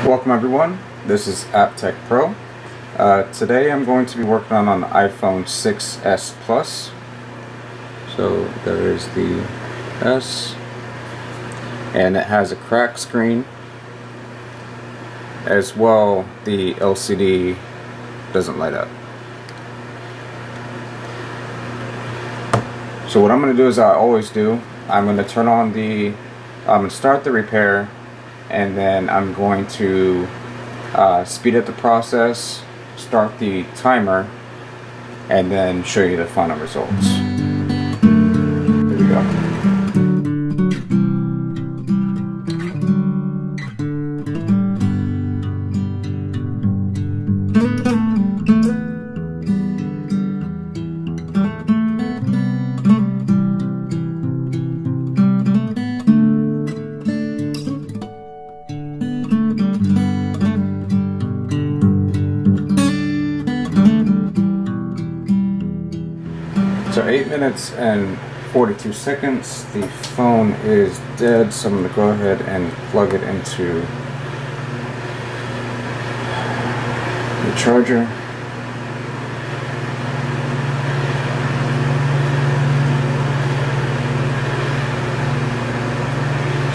Welcome everyone, this is AppTech Pro. Today I'm going to be working on an iPhone 6s Plus. So there is the S, and it has a cracked screen. As well, the LCD doesn't light up. So what I'm going to do is I always do, I'm going to turn on I'm going to start the repair, and then I'm going to speed up the process, start the timer, and then show you the final results. Here we go. So 8 minutes and 42 seconds, the phone is dead, so I'm going to go ahead and plug it into the charger.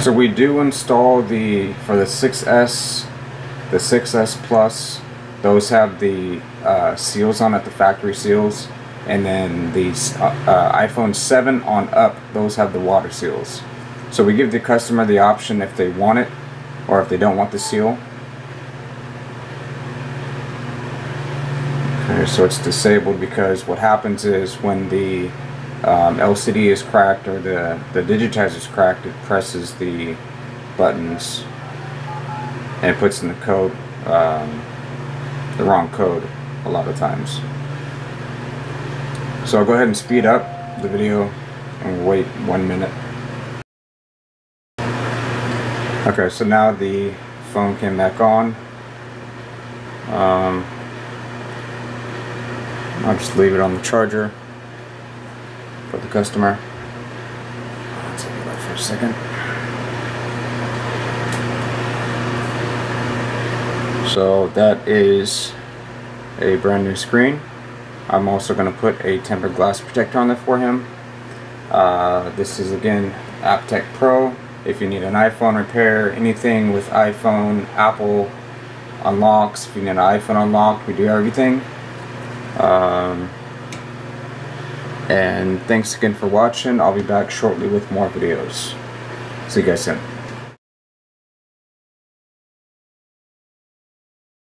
So we do install for the 6S, the 6S Plus, those have the seals on it, the factory seals. And then these iPhone 7 on up, those have the water seals. So we give the customer the option if they want it or if they don't want the seal. Okay, so it's disabled because what happens is when the LCD is cracked or the digitizer is cracked, it presses the buttons and it puts in the code, the wrong code a lot of times. So I'll go ahead and speed up the video and wait 1 minute. Okay, so now the phone came back on. I'll just leave it on the charger for the customer. I'll take it out for a second. So that is a brand new screen. I'm also going to put a tempered glass protector on there for him. This is again AppTech Pro. If you need an iPhone repair, anything with iPhone, Apple unlocks, if you need an iPhone unlocked, we do everything. And thanks again for watching. I'll be back shortly with more videos. See you guys soon.